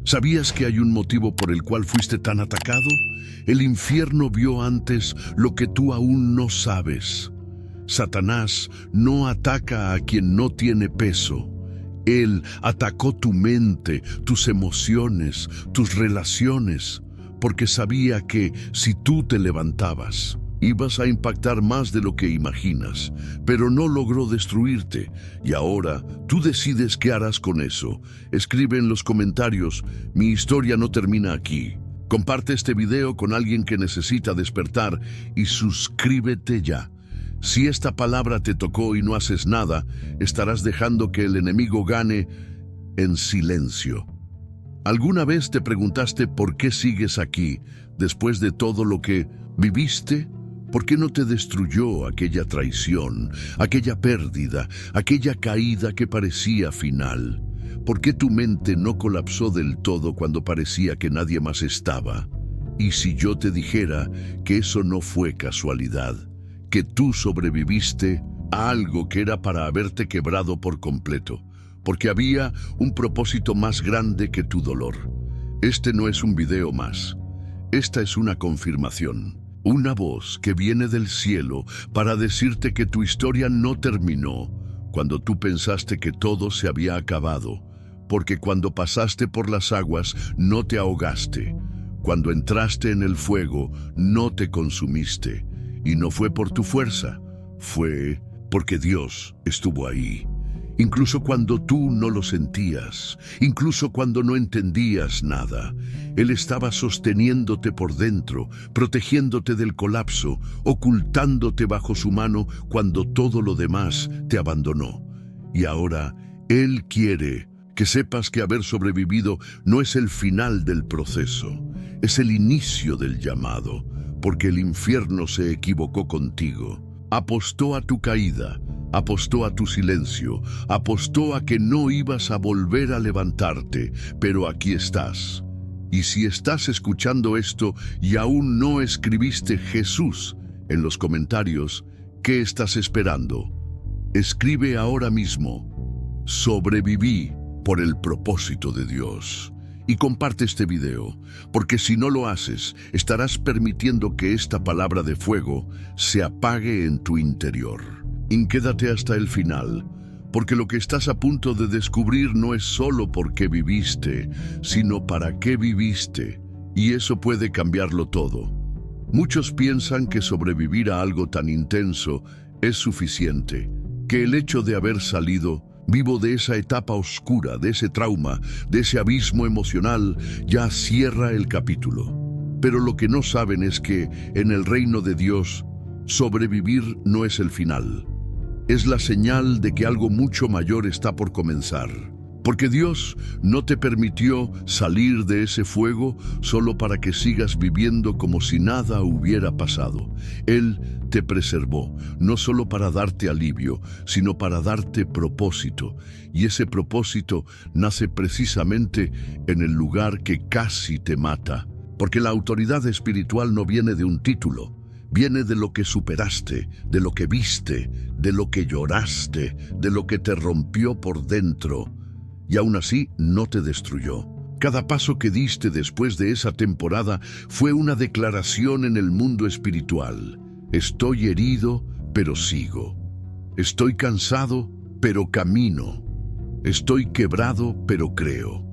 ¿Sabías que hay un motivo por el cual fuiste tan atacado? El infierno vio antes lo que tú aún no sabes. Satanás no ataca a quien no tiene peso. Él atacó tu mente, tus emociones, tus relaciones, porque sabía que si tú te levantabas, ibas a impactar más de lo que imaginas, pero no logró destruirte. Y ahora tú decides qué harás con eso. Escribe en los comentarios: mi historia no termina aquí. Comparte este video con alguien que necesita despertar y suscríbete ya. Si esta palabra te tocó y no haces nada, estarás dejando que el enemigo gane en silencio. ¿Alguna vez te preguntaste por qué sigues aquí después de todo lo que viviste? ¿Por qué no te destruyó aquella traición, aquella pérdida, aquella caída que parecía final? ¿Por qué tu mente no colapsó del todo cuando parecía que nadie más estaba? Y si yo te dijera que eso no fue casualidad, que tú sobreviviste a algo que era para haberte quebrado por completo, porque había un propósito más grande que tu dolor. Este no es un video más. Esta es una confirmación. Una voz que viene del cielo para decirte que tu historia no terminó cuando tú pensaste que todo se había acabado, porque cuando pasaste por las aguas no te ahogaste, cuando entraste en el fuego no te consumiste, y no fue por tu fuerza, fue porque Dios estuvo ahí. Incluso cuando tú no lo sentías, incluso cuando no entendías nada, Él estaba sosteniéndote por dentro, protegiéndote del colapso, ocultándote bajo su mano cuando todo lo demás te abandonó. Y ahora Él quiere que sepas que haber sobrevivido no es el final del proceso, es el inicio del llamado, porque el infierno se equivocó contigo. Apostó a tu caída, apostó a tu silencio, apostó a que no ibas a volver a levantarte, pero aquí estás. Y si estás escuchando esto y aún no escribiste Jesús en los comentarios, ¿qué estás esperando? Escribe ahora mismo: sobreviví por el propósito de Dios. Y comparte este video, porque si no lo haces, estarás permitiendo que esta palabra de fuego se apague en tu interior. Y quédate hasta el final, porque lo que estás a punto de descubrir no es solo por qué viviste, sino para qué viviste, y eso puede cambiarlo todo. Muchos piensan que sobrevivir a algo tan intenso es suficiente, que el hecho de haber salido vivo de esa etapa oscura, de ese trauma, de ese abismo emocional, ya cierra el capítulo. Pero lo que no saben es que en el reino de Dios, sobrevivir no es el final. Es la señal de que algo mucho mayor está por comenzar. Porque Dios no te permitió salir de ese fuego solo para que sigas viviendo como si nada hubiera pasado. Él te preservó, no solo para darte alivio, sino para darte propósito. Y ese propósito nace precisamente en el lugar que casi te mata. Porque la autoridad espiritual no viene de un título, viene de lo que superaste, de lo que viste, de lo que lloraste, de lo que te rompió por dentro. Y aún así no te destruyó. Cada paso que diste después de esa temporada fue una declaración en el mundo espiritual. Estoy herido, pero sigo. Estoy cansado, pero camino. Estoy quebrado, pero creo.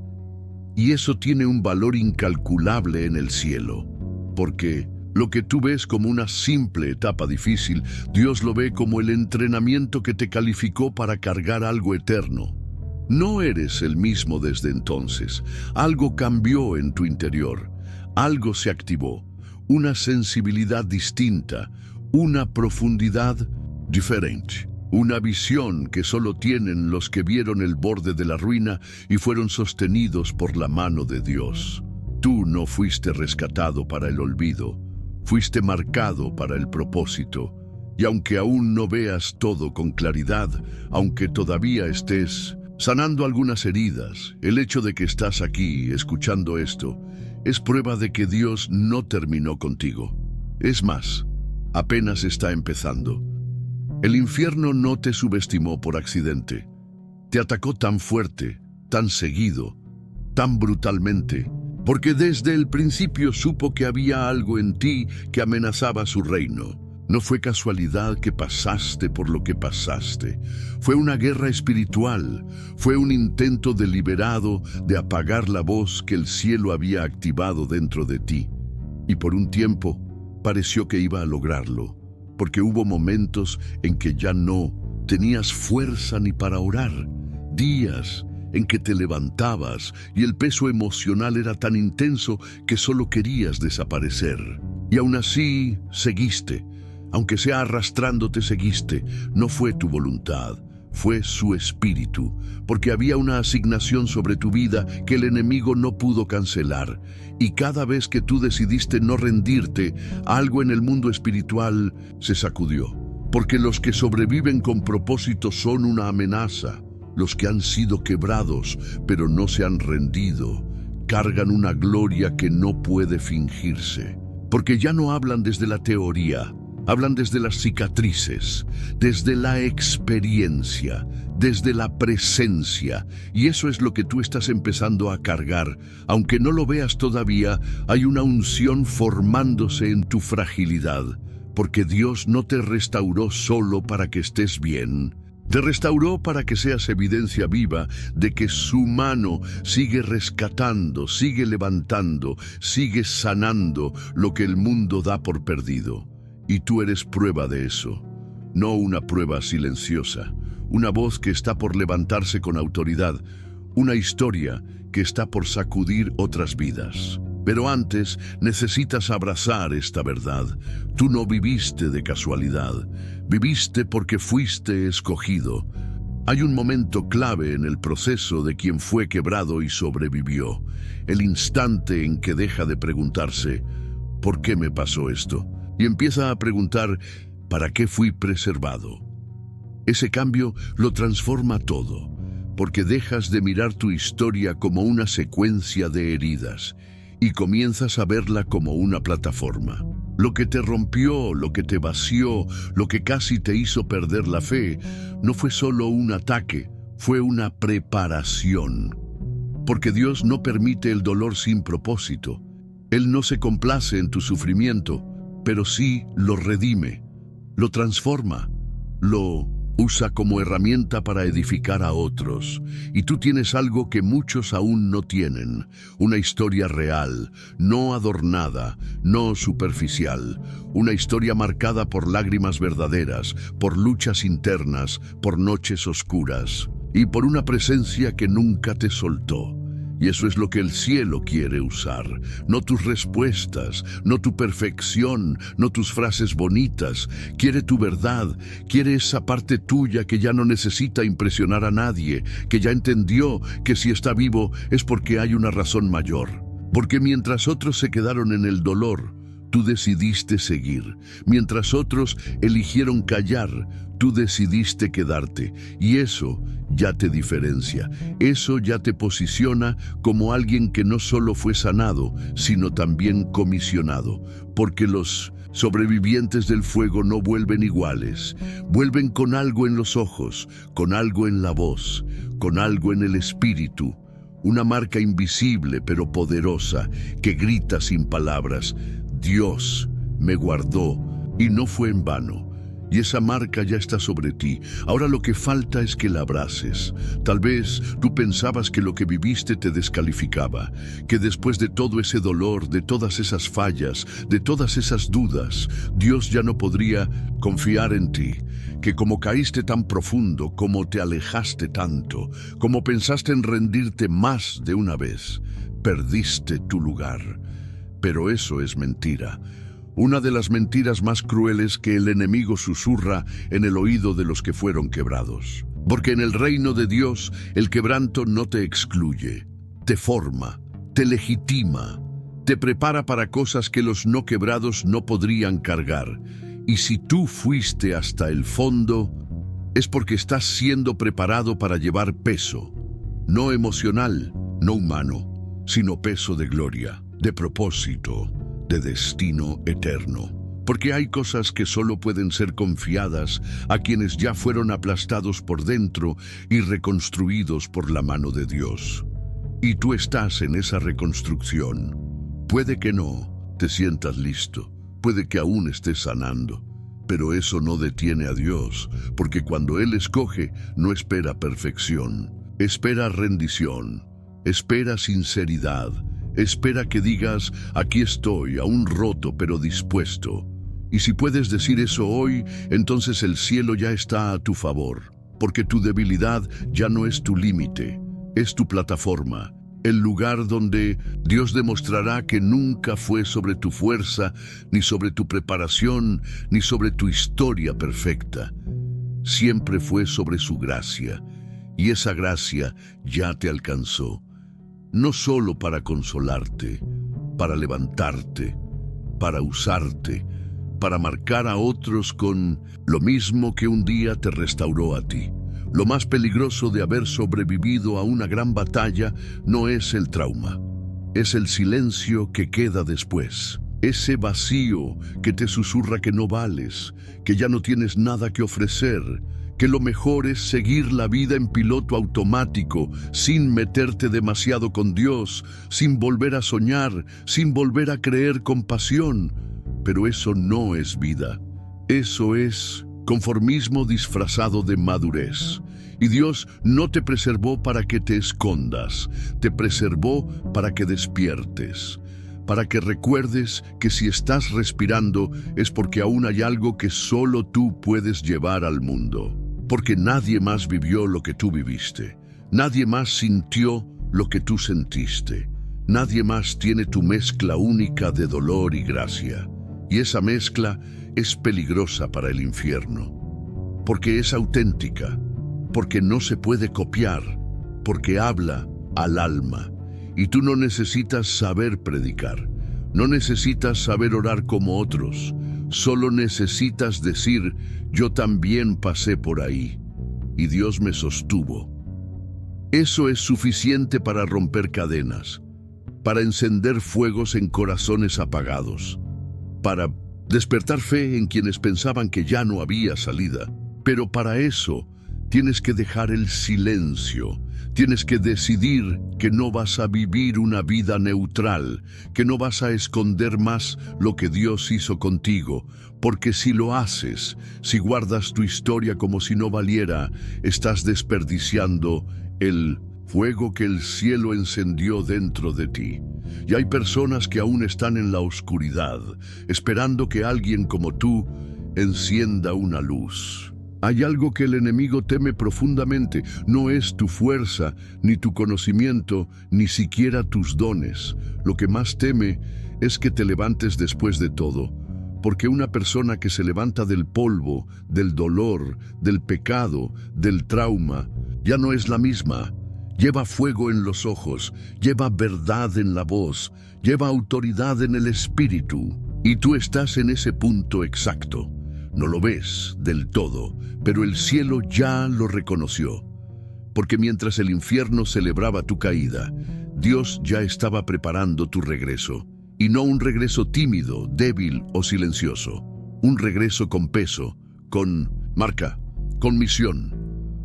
Y eso tiene un valor incalculable en el cielo, porque lo que tú ves como una simple etapa difícil, Dios lo ve como el entrenamiento que te calificó para cargar algo eterno. No eres el mismo desde entonces. Algo cambió en tu interior. Algo se activó. Una sensibilidad distinta. Una profundidad diferente. Una visión que solo tienen los que vieron el borde de la ruina y fueron sostenidos por la mano de Dios. Tú no fuiste rescatado para el olvido. Fuiste marcado para el propósito. Y aunque aún no veas todo con claridad, aunque todavía estés sanando algunas heridas, el hecho de que estás aquí escuchando esto es prueba de que Dios no terminó contigo. Es más, apenas está empezando. El infierno no te subestimó por accidente. Te atacó tan fuerte, tan seguido, tan brutalmente, porque desde el principio supo que había algo en ti que amenazaba su reino. No fue casualidad que pasaste por lo que pasaste. Fue una guerra espiritual. Fue un intento deliberado de apagar la voz que el cielo había activado dentro de ti. Y por un tiempo pareció que iba a lograrlo, porque hubo momentos en que ya no tenías fuerza ni para orar. Días en que te levantabas y el peso emocional era tan intenso que solo querías desaparecer. Y aún así seguiste. Aunque sea arrastrándote, seguiste. No fue tu voluntad, fue su espíritu, porque había una asignación sobre tu vida que el enemigo no pudo cancelar. Y cada vez que tú decidiste no rendirte, algo en el mundo espiritual se sacudió. Porque los que sobreviven con propósito son una amenaza. Los que han sido quebrados, pero no se han rendido, cargan una gloria que no puede fingirse. Porque ya no hablan desde la teoría. Hablan desde las cicatrices, desde la experiencia, desde la presencia. Y eso es lo que tú estás empezando a cargar. Aunque no lo veas todavía, hay una unción formándose en tu fragilidad. Porque Dios no te restauró solo para que estés bien. Te restauró para que seas evidencia viva de que su mano sigue rescatando, sigue levantando, sigue sanando lo que el mundo da por perdido. Y tú eres prueba de eso, no una prueba silenciosa, una voz que está por levantarse con autoridad, una historia que está por sacudir otras vidas. Pero antes necesitas abrazar esta verdad. Tú no viviste de casualidad, viviste porque fuiste escogido. Hay un momento clave en el proceso de quien fue quebrado y sobrevivió, el instante en que deja de preguntarse, ¿por qué me pasó esto? Y empieza a preguntar, ¿para qué fui preservado? Ese cambio lo transforma todo, porque dejas de mirar tu historia como una secuencia de heridas y comienzas a verla como una plataforma. Lo que te rompió, lo que te vació, lo que casi te hizo perder la fe, no fue solo un ataque, fue una preparación. Porque Dios no permite el dolor sin propósito. Él no se complace en tu sufrimiento, pero sí lo redime, lo transforma, lo usa como herramienta para edificar a otros. Y tú tienes algo que muchos aún no tienen, una historia real, no adornada, no superficial, una historia marcada por lágrimas verdaderas, por luchas internas, por noches oscuras y por una presencia que nunca te soltó. Y eso es lo que el cielo quiere usar, no tus respuestas, no tu perfección, no tus frases bonitas. Quiere tu verdad, quiere esa parte tuya que ya no necesita impresionar a nadie, que ya entendió que si está vivo es porque hay una razón mayor. Porque mientras otros se quedaron en el dolor, tú decidiste seguir. Mientras otros eligieron callar, tú decidiste quedarte. Y eso ya te diferencia. Eso ya te posiciona como alguien que no solo fue sanado, sino también comisionado. Porque los sobrevivientes del fuego no vuelven iguales. Vuelven con algo en los ojos, con algo en la voz, con algo en el espíritu. Una marca invisible pero poderosa que grita sin palabras. Dios me guardó y no fue en vano. Y esa marca ya está sobre ti. Ahora lo que falta es que la abraces. Tal vez tú pensabas que lo que viviste te descalificaba, que después de todo ese dolor, de todas esas fallas, de todas esas dudas, Dios ya no podría confiar en ti, que como caíste tan profundo, como te alejaste tanto, como pensaste en rendirte más de una vez, perdiste tu lugar. Pero eso es mentira. Una de las mentiras más crueles que el enemigo susurra en el oído de los que fueron quebrados. Porque en el reino de Dios el quebranto no te excluye, te forma, te legitima, te prepara para cosas que los no quebrados no podrían cargar. Y si tú fuiste hasta el fondo, es porque estás siendo preparado para llevar peso, no emocional, no humano, sino peso de gloria, de propósito, de destino eterno. Porque hay cosas que solo pueden ser confiadas a quienes ya fueron aplastados por dentro y reconstruidos por la mano de Dios. Y tú estás en esa reconstrucción. Puede que no te sientas listo, puede que aún estés sanando, pero eso no detiene a Dios, porque cuando Él escoge, no espera perfección, espera rendición, espera sinceridad, espera que digas, aquí estoy, aún roto, pero dispuesto. Y si puedes decir eso hoy, entonces el cielo ya está a tu favor, porque tu debilidad ya no es tu límite, es tu plataforma, el lugar donde Dios demostrará que nunca fue sobre tu fuerza, ni sobre tu preparación, ni sobre tu historia perfecta. Siempre fue sobre su gracia, y esa gracia ya te alcanzó, no solo para consolarte, para levantarte, para usarte, para marcar a otros con lo mismo que un día te restauró a ti. Lo más peligroso de haber sobrevivido a una gran batalla no es el trauma, es el silencio que queda después. Ese vacío que te susurra que no vales, que ya no tienes nada que ofrecer, que lo mejor es seguir la vida en piloto automático, sin meterte demasiado con Dios, sin volver a soñar, sin volver a creer con pasión. Pero eso no es vida. Eso es conformismo disfrazado de madurez. Y Dios no te preservó para que te escondas, te preservó para que despiertes, para que recuerdes que si estás respirando es porque aún hay algo que solo tú puedes llevar al mundo. Porque nadie más vivió lo que tú viviste, nadie más sintió lo que tú sentiste, nadie más tiene tu mezcla única de dolor y gracia. Y esa mezcla es peligrosa para el infierno, porque es auténtica, porque no se puede copiar, porque habla al alma. Y tú no necesitas saber predicar, no necesitas saber orar como otros, solo necesitas decir, yo también pasé por ahí, y Dios me sostuvo. Eso es suficiente para romper cadenas, para encender fuegos en corazones apagados, para despertar fe en quienes pensaban que ya no había salida. Pero para eso tienes que dejar el silencio, tienes que decidir que no vas a vivir una vida neutral, que no vas a esconder más lo que Dios hizo contigo, porque si lo haces, si guardas tu historia como si no valiera, estás desperdiciando el fuego que el cielo encendió dentro de ti. Y hay personas que aún están en la oscuridad, esperando que alguien como tú encienda una luz. Hay algo que el enemigo teme profundamente, no es tu fuerza, ni tu conocimiento, ni siquiera tus dones. Lo que más teme es que te levantes después de todo, porque una persona que se levanta del polvo, del dolor, del pecado, del trauma, ya no es la misma. Lleva fuego en los ojos, lleva verdad en la voz, lleva autoridad en el espíritu. Y tú estás en ese punto exacto. No lo ves del todo, pero el cielo ya lo reconoció. Porque mientras el infierno celebraba tu caída, Dios ya estaba preparando tu regreso. Y no un regreso tímido, débil o silencioso. Un regreso con peso, con marca, con misión.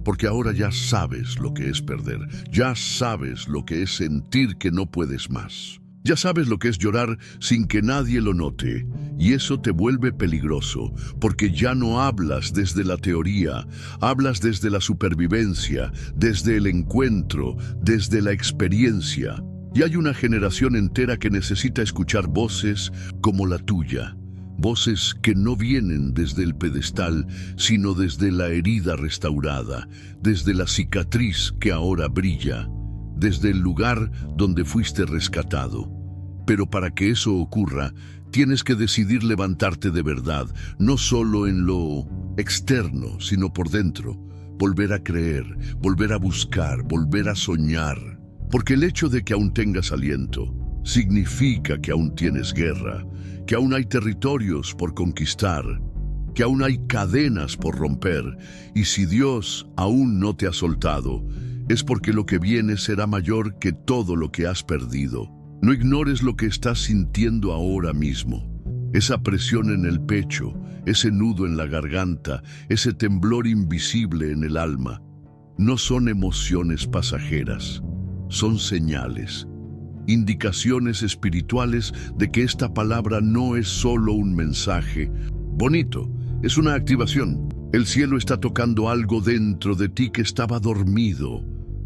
Porque ahora ya sabes lo que es perder, ya sabes lo que es sentir que no puedes más. Ya sabes lo que es llorar sin que nadie lo note, y eso te vuelve peligroso, porque ya no hablas desde la teoría, hablas desde la supervivencia, desde el encuentro, desde la experiencia. Y hay una generación entera que necesita escuchar voces como la tuya. Voces que no vienen desde el pedestal, sino desde la herida restaurada, desde la cicatriz que ahora brilla, desde el lugar donde fuiste rescatado. Pero para que eso ocurra, tienes que decidir levantarte de verdad, no solo en lo externo, sino por dentro. Volver a creer, volver a buscar, volver a soñar. Porque el hecho de que aún tengas aliento significa que aún tienes guerra, que aún hay territorios por conquistar, que aún hay cadenas por romper, y si Dios aún no te ha soltado, es porque lo que viene será mayor que todo lo que has perdido. No ignores lo que estás sintiendo ahora mismo, esa presión en el pecho, ese nudo en la garganta, ese temblor invisible en el alma. No son emociones pasajeras, son señales, indicaciones espirituales de que esta palabra no es solo un mensaje bonito, es una activación. El cielo está tocando algo dentro de ti que estaba dormido,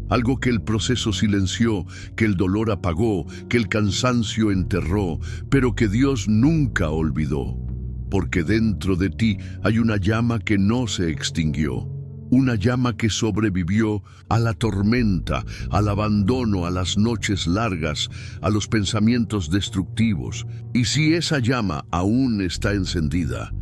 algo que el proceso silenció, que el dolor apagó, que el cansancio enterró, pero que Dios nunca olvidó, porque dentro de ti hay una llama que no se extinguió. Una llama que sobrevivió a la tormenta, al abandono, a las noches largas, a los pensamientos destructivos. Y si esa llama aún está encendida,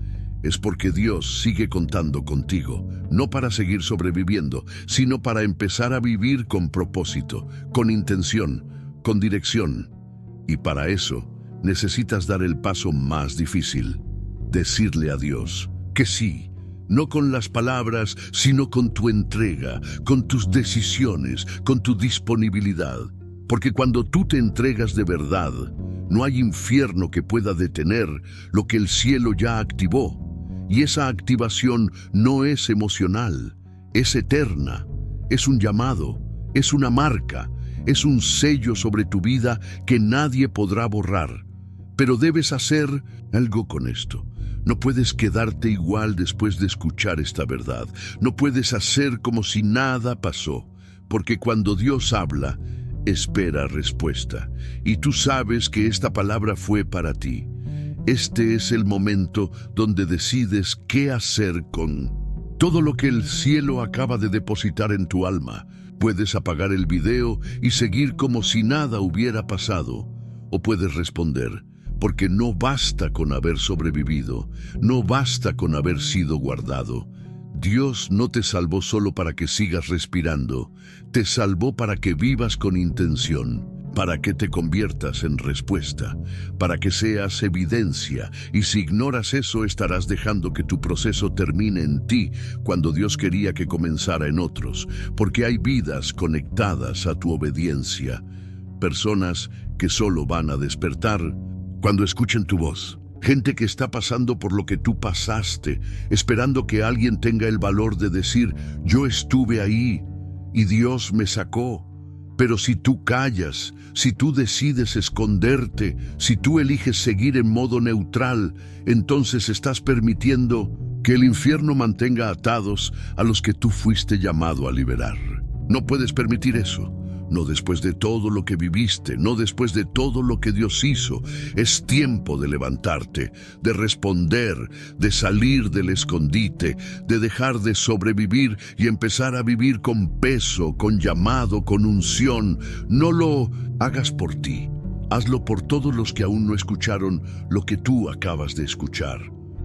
es porque Dios sigue contando contigo, no para seguir sobreviviendo, sino para empezar a vivir con propósito, con intención, con dirección. Y para eso necesitas dar el paso más difícil, decirle a Dios que sí. No con las palabras, sino con tu entrega, con tus decisiones, con tu disponibilidad. Porque cuando tú te entregas de verdad, no hay infierno que pueda detener lo que el cielo ya activó. Y esa activación no es emocional, es eterna, es un llamado, es una marca, es un sello sobre tu vida que nadie podrá borrar. Pero debes hacer algo con esto. No puedes quedarte igual después de escuchar esta verdad. No puedes hacer como si nada pasó, porque cuando Dios habla, espera respuesta. Y tú sabes que esta palabra fue para ti. Este es el momento donde decides qué hacer con todo lo que el cielo acaba de depositar en tu alma. Puedes apagar el video y seguir como si nada hubiera pasado, o puedes responder, porque no basta con haber sobrevivido, no basta con haber sido guardado. Dios no te salvó solo para que sigas respirando, te salvó para que vivas con intención, para que te conviertas en respuesta, para que seas evidencia, y si ignoras eso estarás dejando que tu proceso termine en ti cuando Dios quería que comenzara en otros, porque hay vidas conectadas a tu obediencia, personas que solo van a despertar cuando escuchen tu voz, gente que está pasando por lo que tú pasaste, esperando que alguien tenga el valor de decir, yo estuve ahí y Dios me sacó. Pero si tú callas, si tú decides esconderte, si tú eliges seguir en modo neutral, entonces estás permitiendo que el infierno mantenga atados a los que tú fuiste llamado a liberar. No puedes permitir eso. No después de todo lo que viviste, no después de todo lo que Dios hizo. Es tiempo de levantarte, de responder, de salir del escondite, de dejar de sobrevivir y empezar a vivir con peso, con llamado, con unción. No lo hagas por ti, hazlo por todos los que aún no escucharon lo que tú acabas de escuchar.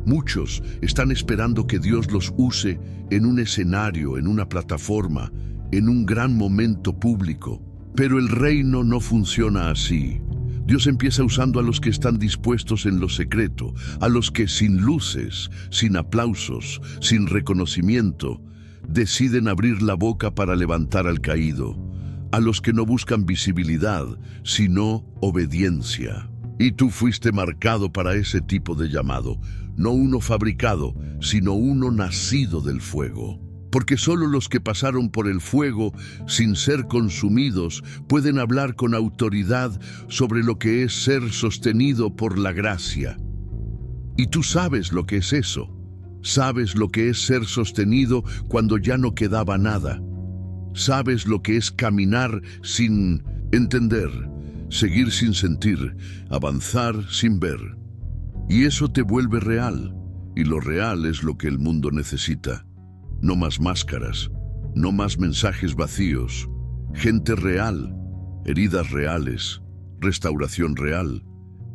Muchos están esperando que Dios los use en un escenario, en una plataforma, en un gran momento público. Pero el reino no funciona así. Dios empieza usando a los que están dispuestos en lo secreto, a los que sin luces, sin aplausos, sin reconocimiento, deciden abrir la boca para levantar al caído, a los que no buscan visibilidad, sino obediencia. Y tú fuiste marcado para ese tipo de llamado, no uno fabricado, sino uno nacido del fuego. Porque solo los que pasaron por el fuego sin ser consumidos pueden hablar con autoridad sobre lo que es ser sostenido por la gracia. Y tú sabes lo que es eso. Sabes lo que es ser sostenido cuando ya no quedaba nada. Sabes lo que es caminar sin entender, seguir sin sentir, avanzar sin ver. Y eso te vuelve real. Y lo real es lo que el mundo necesita. No más máscaras, no más mensajes vacíos, gente real, heridas reales, restauración real.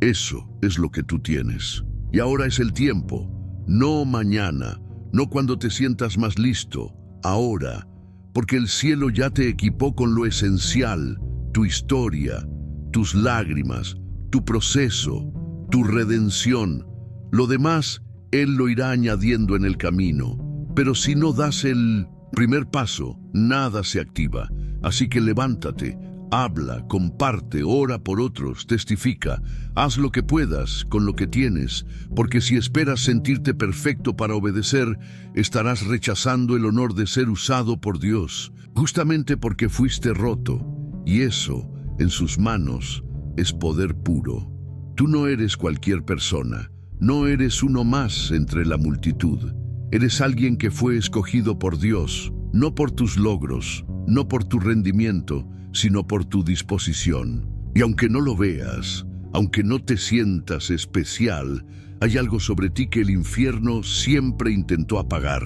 Eso es lo que tú tienes. Y ahora es el tiempo, no mañana, no cuando te sientas más listo, ahora, porque el cielo ya te equipó con lo esencial, tu historia, tus lágrimas, tu proceso, tu redención. Lo demás, Él lo irá añadiendo en el camino. Pero si no das el primer paso, nada se activa. Así que levántate, habla, comparte, ora por otros, testifica. Haz lo que puedas con lo que tienes, porque si esperas sentirte perfecto para obedecer, estarás rechazando el honor de ser usado por Dios, justamente porque fuiste roto. Y eso, en sus manos, es poder puro. Tú no eres cualquier persona, no eres uno más entre la multitud. Eres alguien que fue escogido por Dios, no por tus logros, no por tu rendimiento, sino por tu disposición. Y aunque no lo veas, aunque no te sientas especial, hay algo sobre ti que el infierno siempre intentó apagar: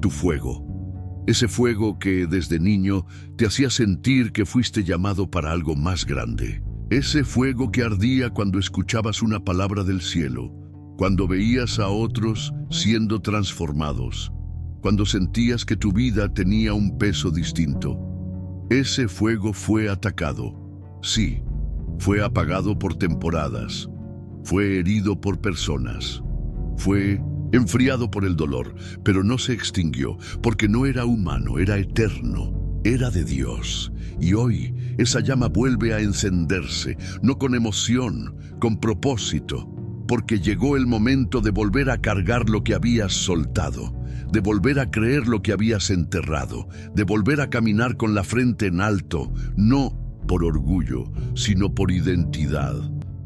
tu fuego. Ese fuego que desde niño te hacía sentir que fuiste llamado para algo más grande. Ese fuego que ardía cuando escuchabas una palabra del cielo, cuando veías a otros siendo transformados, cuando sentías que tu vida tenía un peso distinto. Ese fuego fue atacado. Sí, fue apagado por temporadas, fue herido por personas, fue enfriado por el dolor, pero no se extinguió, porque no era humano, era eterno, era de Dios. Y hoy esa llama vuelve a encenderse, no con emoción, con propósito, porque llegó el momento de volver a cargar lo que habías soltado, de volver a creer lo que habías enterrado, de volver a caminar con la frente en alto, no por orgullo, sino por identidad.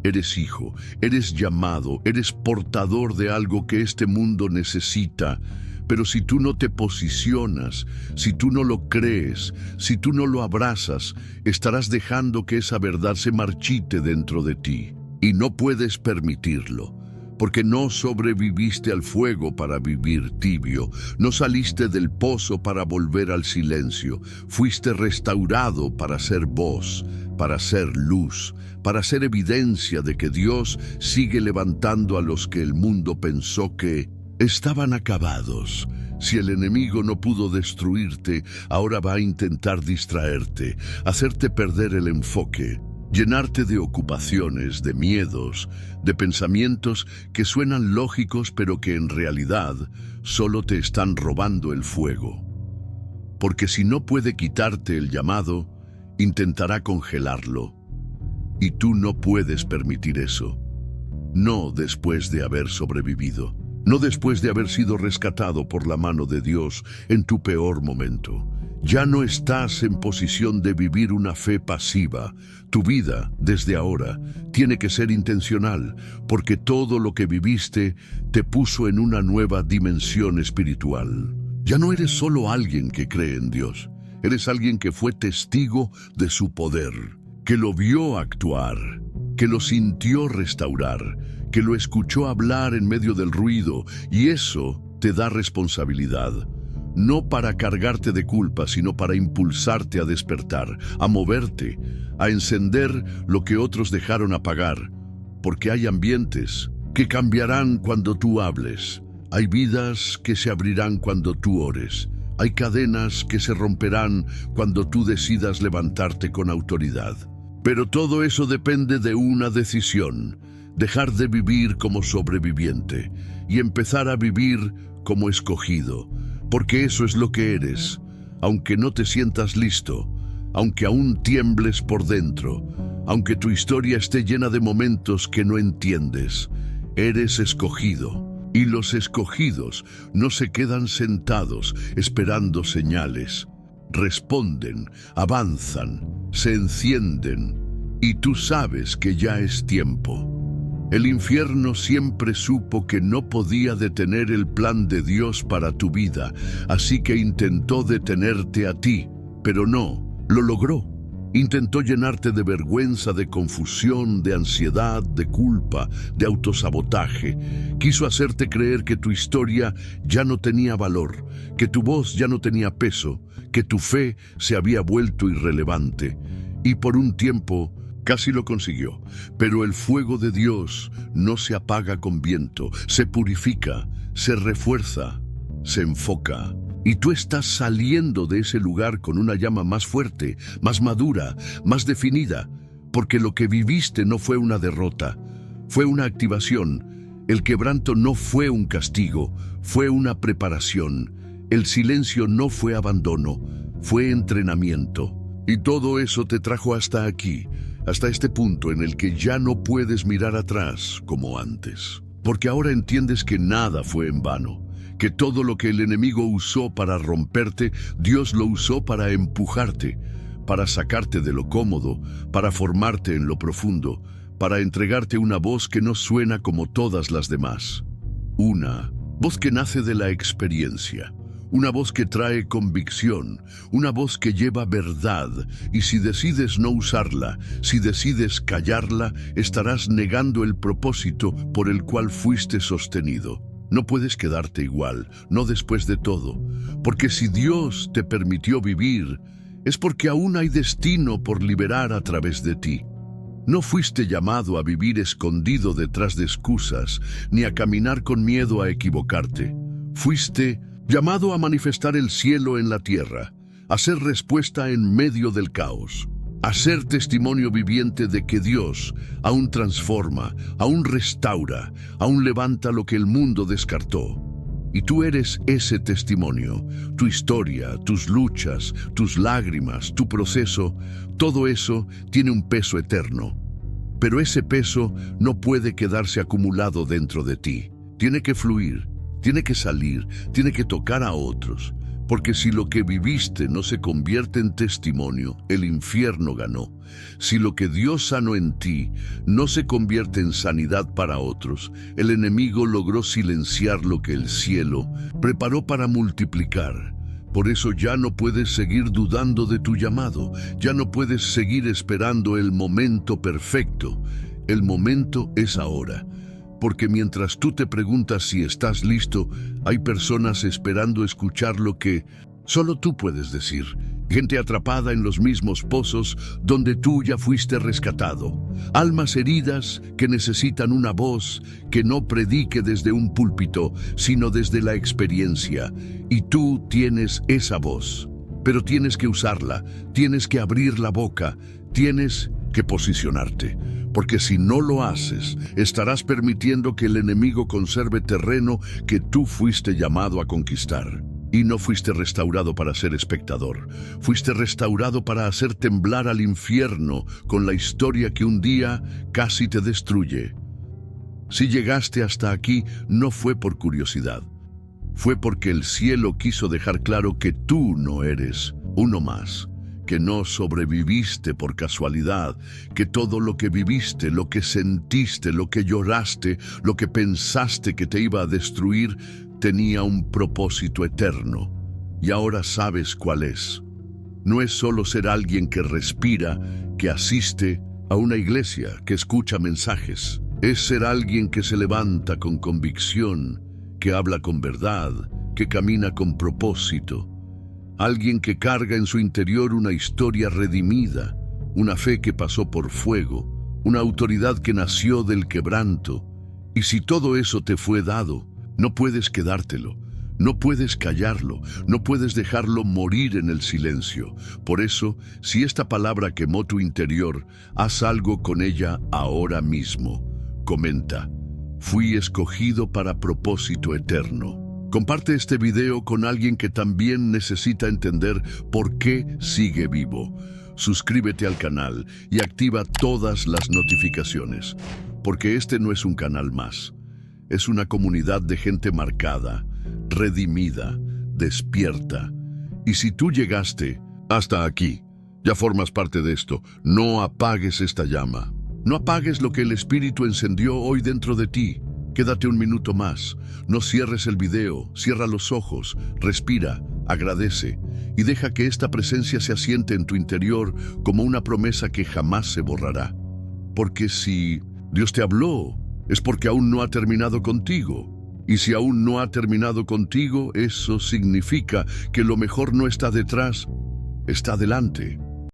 Eres hijo, eres llamado, eres portador de algo que este mundo necesita. Pero si tú no te posicionas, si tú no lo crees, si tú no lo abrazas, estarás dejando que esa verdad se marchite dentro de ti. Y no puedes permitirlo, porque no sobreviviste al fuego para vivir tibio, no saliste del pozo para volver al silencio, fuiste restaurado para ser voz, para ser luz, para ser evidencia de que Dios sigue levantando a los que el mundo pensó que estaban acabados. Si el enemigo no pudo destruirte, ahora va a intentar distraerte, hacerte perder el enfoque, llenarte de ocupaciones, de miedos, de pensamientos que suenan lógicos pero que en realidad solo te están robando el fuego. Porque si no puede quitarte el llamado, intentará congelarlo. Y tú no puedes permitir eso. No después de haber sobrevivido. No después de haber sido rescatado por la mano de Dios en tu peor momento. Ya no estás en posición de vivir una fe pasiva. Tu vida, desde ahora, tiene que ser intencional, porque todo lo que viviste te puso en una nueva dimensión espiritual. Ya no eres solo alguien que cree en Dios. Eres alguien que fue testigo de su poder, que lo vio actuar, que lo sintió restaurar, que lo escuchó hablar en medio del ruido, y eso te da responsabilidad. No para cargarte de culpa, sino para impulsarte a despertar, a moverte, a encender lo que otros dejaron apagar, porque hay ambientes que cambiarán cuando tú hables, hay vidas que se abrirán cuando tú ores, hay cadenas que se romperán cuando tú decidas levantarte con autoridad. Pero todo eso depende de una decisión: dejar de vivir como sobreviviente y empezar a vivir como escogido, porque eso es lo que eres, aunque no te sientas listo, aunque aún tiembles por dentro, aunque tu historia esté llena de momentos que no entiendes. Eres escogido, y los escogidos no se quedan sentados esperando señales. Responden, avanzan, se encienden, y tú sabes que ya es tiempo. El infierno siempre supo que no podía detener el plan de Dios para tu vida, así que intentó detenerte a ti, pero no, lo logró. Intentó llenarte de vergüenza, de confusión, de ansiedad, de culpa, de autosabotaje. Quiso hacerte creer que tu historia ya no tenía valor, que tu voz ya no tenía peso, que tu fe se había vuelto irrelevante. Y por un tiempo casi lo consiguió, pero el fuego de Dios no se apaga con viento, se purifica, se refuerza, se enfoca. Y tú estás saliendo de ese lugar con una llama más fuerte, más madura, más definida, porque lo que viviste no fue una derrota, fue una activación. El quebranto no fue un castigo, fue una preparación. El silencio no fue abandono, fue entrenamiento. Y todo eso te trajo hasta aquí, hasta este punto en el que ya no puedes mirar atrás como antes. Porque ahora entiendes que nada fue en vano, que todo lo que el enemigo usó para romperte, Dios lo usó para empujarte, para sacarte de lo cómodo, para formarte en lo profundo, para entregarte una voz que no suena como todas las demás. Una voz que nace de la experiencia, una voz que trae convicción, una voz que lleva verdad, y si decides no usarla, si decides callarla, estarás negando el propósito por el cual fuiste sostenido. No puedes quedarte igual, no después de todo, porque si Dios te permitió vivir, es porque aún hay destino por liberar a través de ti. No fuiste llamado a vivir escondido detrás de excusas, ni a caminar con miedo a equivocarte. Fuiste llamado a manifestar el cielo en la tierra, a ser respuesta en medio del caos, a ser testimonio viviente de que Dios aún transforma, aún restaura, aún levanta lo que el mundo descartó. Y tú eres ese testimonio. Tu historia, tus luchas, tus lágrimas, tu proceso, todo eso tiene un peso eterno. Pero ese peso no puede quedarse acumulado dentro de ti. Tiene que fluir, tiene que salir, tiene que tocar a otros. Porque si lo que viviste no se convierte en testimonio, el infierno ganó. Si lo que Dios sanó en ti no se convierte en sanidad para otros, el enemigo logró silenciar lo que el cielo preparó para multiplicar. Por eso ya no puedes seguir dudando de tu llamado, ya no puedes seguir esperando el momento perfecto. El momento es ahora. Porque mientras tú te preguntas si estás listo, hay personas esperando escuchar lo que solo tú puedes decir. Gente atrapada en los mismos pozos donde tú ya fuiste rescatado. Almas heridas que necesitan una voz que no predique desde un púlpito, sino desde la experiencia. Y tú tienes esa voz. Pero tienes que usarla, tienes que abrir la boca, tienes que posicionarte. Porque si no lo haces, estarás permitiendo que el enemigo conserve terreno que tú fuiste llamado a conquistar. Y no fuiste restaurado para ser espectador. Fuiste restaurado para hacer temblar al infierno con la historia que un día casi te destruye. Si llegaste hasta aquí, no fue por curiosidad. Fue porque el cielo quiso dejar claro que tú no eres uno más. Que no sobreviviste por casualidad, que todo lo que viviste, lo que sentiste, lo que lloraste, lo que pensaste que te iba a destruir, tenía un propósito eterno. Y ahora sabes cuál es. No es solo ser alguien que respira, que asiste a una iglesia, que escucha mensajes. Es ser alguien que se levanta con convicción, que habla con verdad, que camina con propósito. Alguien que carga en su interior una historia redimida, una fe que pasó por fuego, una autoridad que nació del quebranto. Y si todo eso te fue dado, no puedes quedártelo, no puedes callarlo, no puedes dejarlo morir en el silencio. Por eso, si esta palabra quemó tu interior, haz algo con ella ahora mismo. Comenta: fui escogido para propósito eterno. Comparte este video con alguien que también necesita entender por qué sigue vivo. Suscríbete al canal y activa todas las notificaciones, porque este no es un canal más. Es una comunidad de gente marcada, redimida, despierta. Y si tú llegaste hasta aquí, ya formas parte de esto, no apagues esta llama. No apagues lo que el Espíritu encendió hoy dentro de ti. Quédate un minuto más, no cierres el video, cierra los ojos, respira, agradece y deja que esta presencia se asiente en tu interior como una promesa que jamás se borrará. Porque si Dios te habló, es porque aún no ha terminado contigo. Y si aún no ha terminado contigo, eso significa que lo mejor no está detrás, está delante.